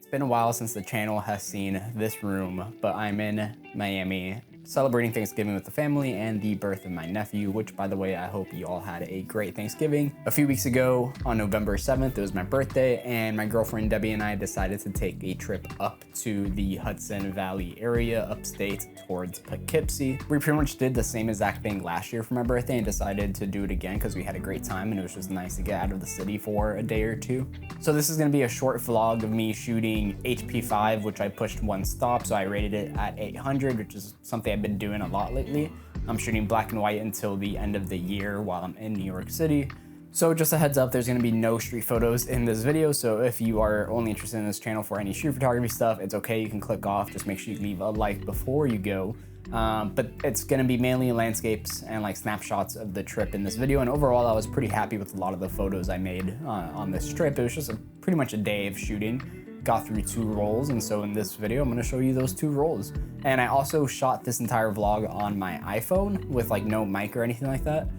It's been a while since the channel has seen this room, but I'm in Miami celebrating Thanksgiving with the family and the birth of my nephew, which, by the way, I hope you all had a great Thanksgiving. A few weeks ago on November 7th, it was my birthday, and my girlfriend Debbie and I decided to take a trip up to the Hudson Valley area upstate towards Poughkeepsie. We pretty much did the same exact thing last year for my birthday and decided to do it again because we had a great time and it was just nice to get out of the city for a day or two. So this is gonna be a short vlog of me shooting HP5, which I pushed one stop, so I rated it at 800, which is something I've been doing a lot lately. I'm shooting black and white until the end of the year while I'm in New York City. So just a heads up, there's gonna be no street photos in this video, so if you are only interested in this channel for any street photography stuff, it's okay, you can click off. Just make sure you leave a like before you go. But it's gonna be mainly landscapes and like snapshots of the trip in this video, and overall I was pretty happy with a lot of the photos I made on this trip. It was just pretty much a day of shooting. Got through 2 rolls, and so in this video I'm gonna show you those 2 rolls. And I also shot this entire vlog on my iPhone with like no mic or anything like that,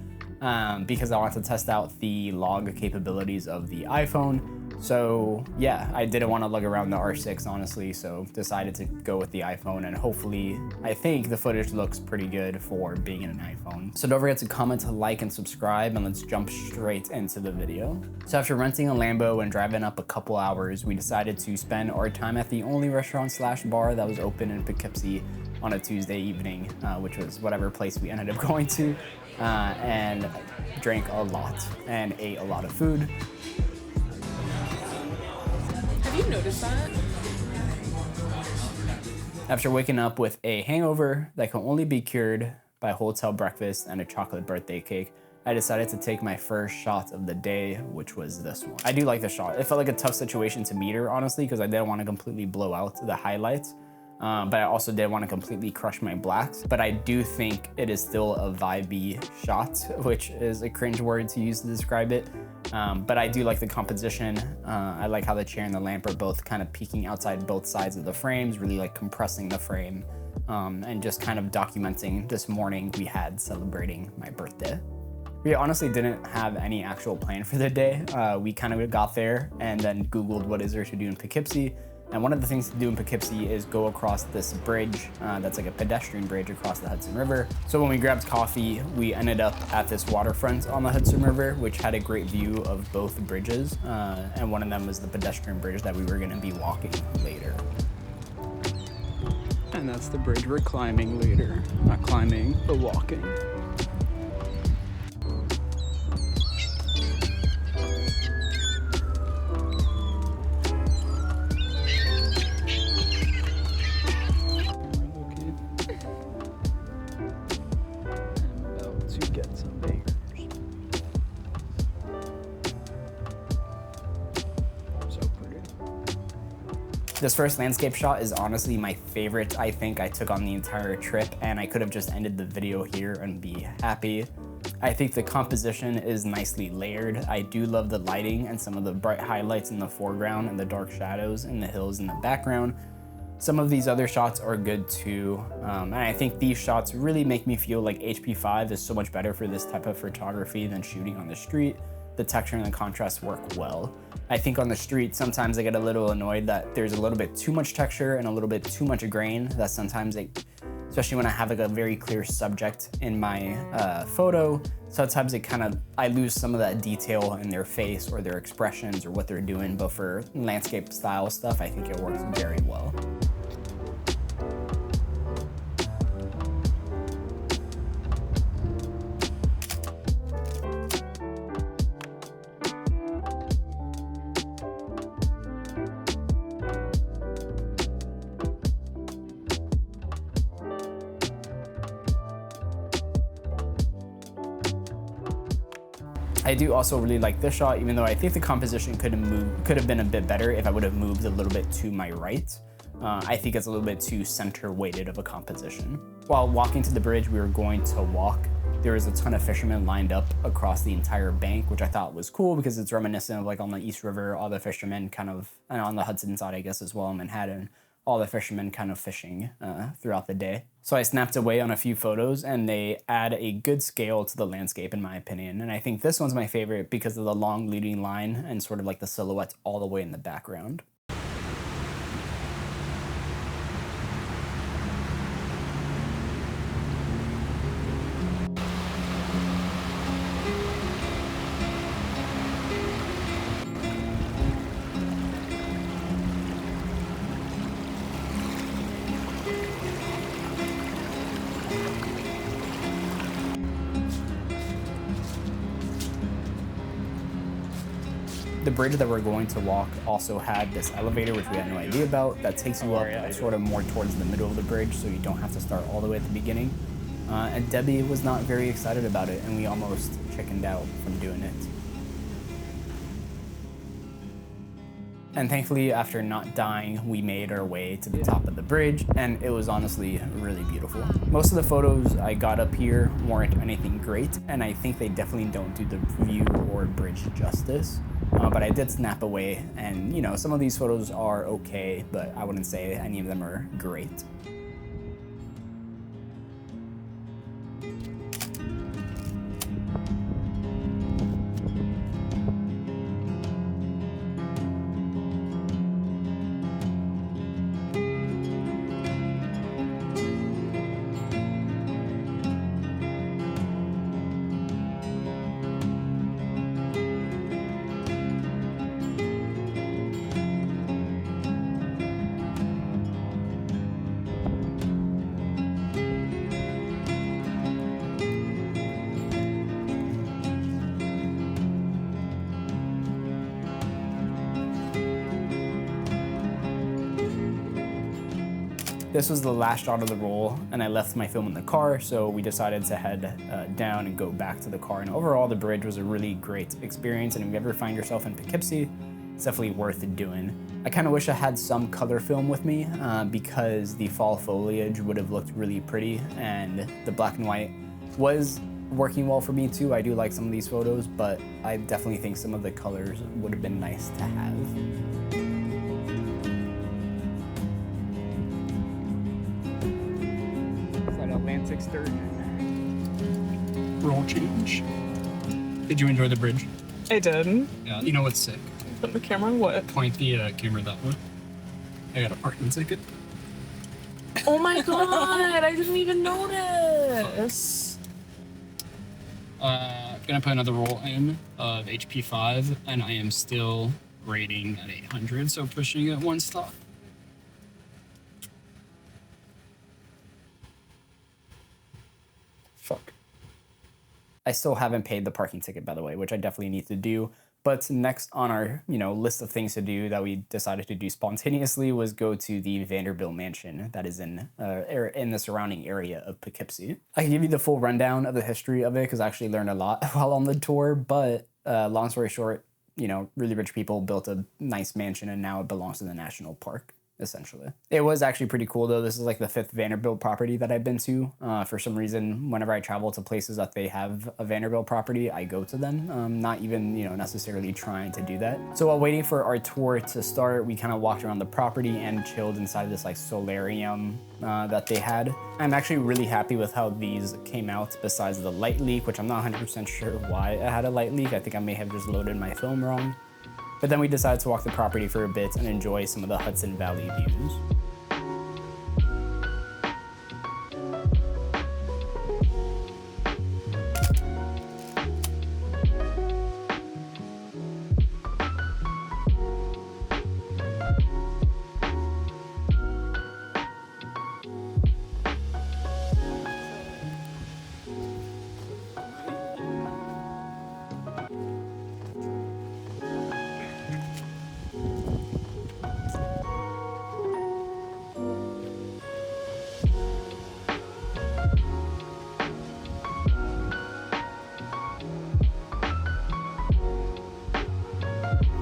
because I wanted to test out the log capabilities of the iPhone. So yeah, I didn't want to lug around the R6 honestly, so decided to go with the iPhone, and hopefully I think the footage looks pretty good for being in an iPhone. So don't forget to comment, like, and subscribe, and let's jump straight into the video. So after renting a Lambo and driving up a couple hours, we decided to spend our time at the only restaurant slash bar that was open in Poughkeepsie on a Tuesday evening, which was whatever place we ended up going to, and drank a lot and ate a lot of food. Have you noticed that? After waking up with a hangover that can only be cured by hotel breakfast and a chocolate birthday cake, I decided to take my first shot of the day, which was this one. I do like the shot. It felt like a tough situation to meter, honestly, because I didn't want to completely blow out the highlights, but I also didn't want to completely crush my blacks. But I do think it is still a vibey shot, which is a cringe word to use to describe it. But I do like the composition. I like how the chair and the lamp are both kind of peeking outside both sides of the frames, really like compressing the frame, and just kind of documenting this morning we had celebrating my birthday. We honestly didn't have any actual plan for the day. We kind of got there and then Googled what is there to do in Poughkeepsie. And one of the things to do in Poughkeepsie is go across this bridge that's like a pedestrian bridge across the Hudson River. So when we grabbed coffee, we ended up at this waterfront on the Hudson River, which had a great view of both bridges. And one of them was the pedestrian bridge that we were gonna be walking later. And that's the bridge we're climbing later. Not climbing, but walking. This first landscape shot is honestly my favorite I think I took on the entire trip, and I could have just ended the video here and be happy. I think the composition is nicely layered. I do love the lighting and some of the bright highlights in the foreground and the dark shadows in the hills in the background. Some of these other shots are good too, and I think these shots really make me feel like HP5 is so much better for this type of photography than shooting on the street. The texture and the contrast work well. I think on the street, sometimes I get a little annoyed that there's a little bit too much texture and a little bit too much grain, that sometimes, especially when I have like a very clear subject in my photo, sometimes I lose some of that detail in their face or their expressions or what they're doing, but for landscape style stuff, I think it works very well. I do also really like this shot, even though I think the composition could have been a bit better if I would have moved a little bit to my right. I think it's a little bit too center weighted of a composition. While walking to the bridge we were going to walk, there was a ton of fishermen lined up across the entire bank, which I thought was cool because it's reminiscent of like on the East River, all the fishermen kind of, and on the Hudson side, I guess, as well in Manhattan, all the fishermen kind of fishing throughout the day. So I snapped away on a few photos and they add a good scale to the landscape in my opinion. And I think this one's my favorite because of the long leading line and sort of like the silhouettes all the way in the background. The bridge that we're going to walk also had this elevator, which we had no idea about, that takes you up sort of more towards the middle of the bridge, so you don't have to start all the way at the beginning. And Debbie was not very excited about it, and we almost chickened out from doing it. And thankfully, after not dying, we made our way to the top of the bridge, and it was honestly really beautiful. Most of the photos I got up here weren't anything great, and I think they definitely don't do the view or bridge justice. But I did snap away, and you know, some of these photos are okay, but I wouldn't say any of them are great. This was the last shot of the roll, and I left my film in the car, so we decided to head down and go back to the car. And overall, the bridge was a really great experience, and if you ever find yourself in Poughkeepsie, it's definitely worth doing. I kind of wish I had some color film with me because the fall foliage would have looked really pretty, and the black and white was working well for me too. I do like some of these photos, but I definitely think some of the colors would have been nice to have. Atlantic sturgeon. Roll change. Did you enjoy the bridge? I did. Yeah. You know what's sick? Put the camera on what? Point the camera that way. I got a parking ticket. Oh my god, I didn't even notice. Gonna put another roll in of HP 5, and I am still rating at 800, so pushing it one stop. Fuck. I still haven't paid the parking ticket, by the way, which I definitely need to do. But next on our, list of things to do that we decided to do spontaneously was go to the Vanderbilt Mansion that is in the surrounding area of Poughkeepsie. I can give you the full rundown of the history of it because I actually learned a lot while on the tour. But long story short, really rich people built a nice mansion and now it belongs to the national park, essentially. It was actually pretty cool though. This is like the 5th Vanderbilt property that I've been to. For some reason, whenever I travel to places that they have a Vanderbilt property, I go to them, not even, necessarily trying to do that. So while waiting for our tour to start, we kind of walked around the property and chilled inside this like solarium that they had. I'm actually really happy with how these came out besides the light leak, which I'm not 100% sure why it had a light leak. I think I may have just loaded my film wrong. But then we decided to walk the property for a bit and enjoy some of the Hudson Valley views.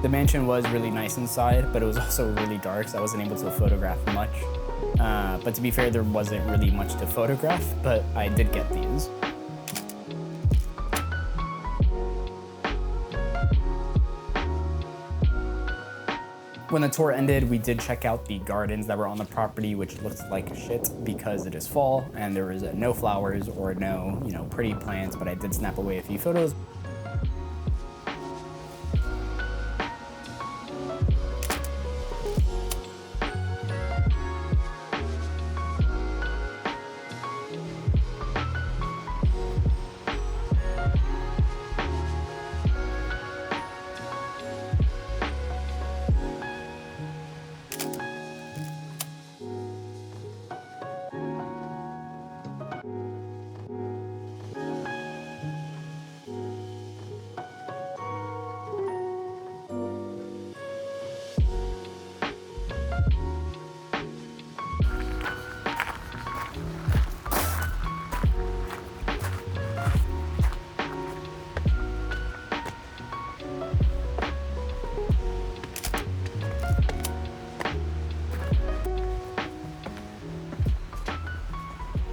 The mansion was really nice inside, but it was also really dark, so I wasn't able to photograph much. But to be fair, there wasn't really much to photograph, but I did get these. When the tour ended, we did check out the gardens that were on the property, which looked like shit because it is fall and there was no flowers or no, pretty plants, but I did snap away a few photos.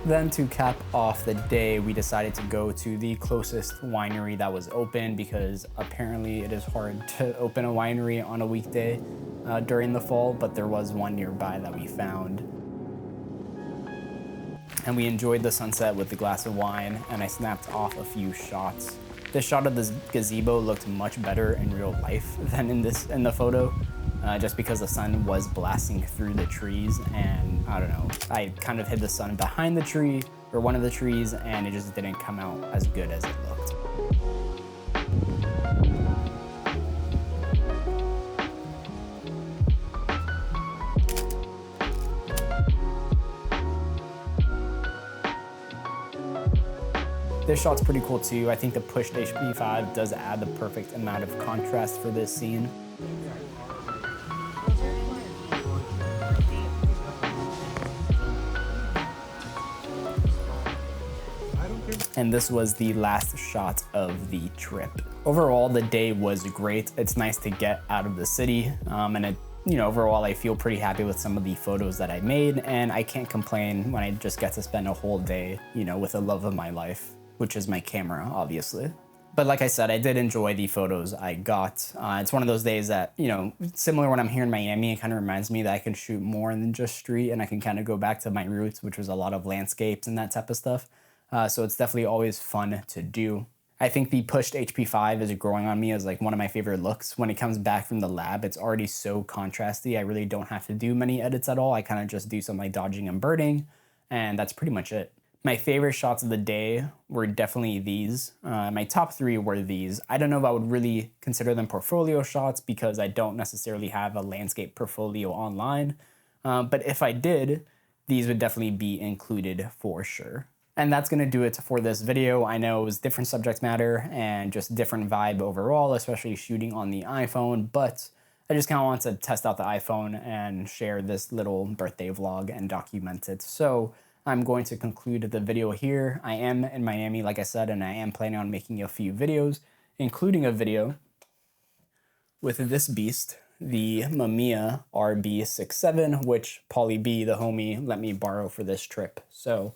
Then to cap off the day, we decided to go to the closest winery that was open because apparently it is hard to open a winery on a weekday during the fall, but there was one nearby that we found. And we enjoyed the sunset with a glass of wine, and I snapped off a few shots. This shot of this gazebo looked much better in real life than in the photo, just because the sun was blasting through the trees, and I don't know, I kind of hid the sun behind the tree, or one of the trees, and it just didn't come out as good as it looked. This shot's pretty cool too. I think the pushed HP5 does add the perfect amount of contrast for this scene. And this was the last shot of the trip. Overall, the day was great. It's nice to get out of the city, and overall, I feel pretty happy with some of the photos that I made, and I can't complain when I just get to spend a whole day, with the love of my life, which is my camera, obviously. But like I said, I did enjoy the photos I got. It's one of those days that, similar when I'm here in Miami, it kind of reminds me that I can shoot more than just street, and I can kind of go back to my roots, which was a lot of landscapes and that type of stuff. So it's definitely always fun to do. I think the pushed HP5 is growing on me as like one of my favorite looks. When it comes back from the lab, it's already so contrasty. I really don't have to do many edits at all. I kind of just do some like dodging and birding, and that's pretty much it. My favorite shots of the day were definitely these. My top three were these. I don't know if I would really consider them portfolio shots because I don't necessarily have a landscape portfolio online. But if I did, these would definitely be included for sure. And that's gonna do it for this video. I know it was different subject matter and just different vibe overall, especially shooting on the iPhone, but I just kind of wanted to test out the iPhone and share this little birthday vlog and document it. So I'm going to conclude the video here. I am in Miami, like I said, and I am planning on making a few videos, including a video with this beast, the Mamiya RB67, which Pauly B, the homie, let me borrow for this trip. So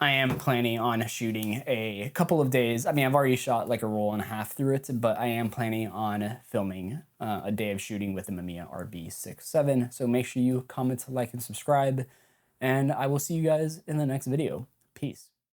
I am planning on shooting a couple of days. I mean, I've already shot like a roll and a half through it, but I am planning on filming a day of shooting with the Mamiya RB67. So make sure you comment, like, and subscribe, and I will see you guys in the next video. Peace.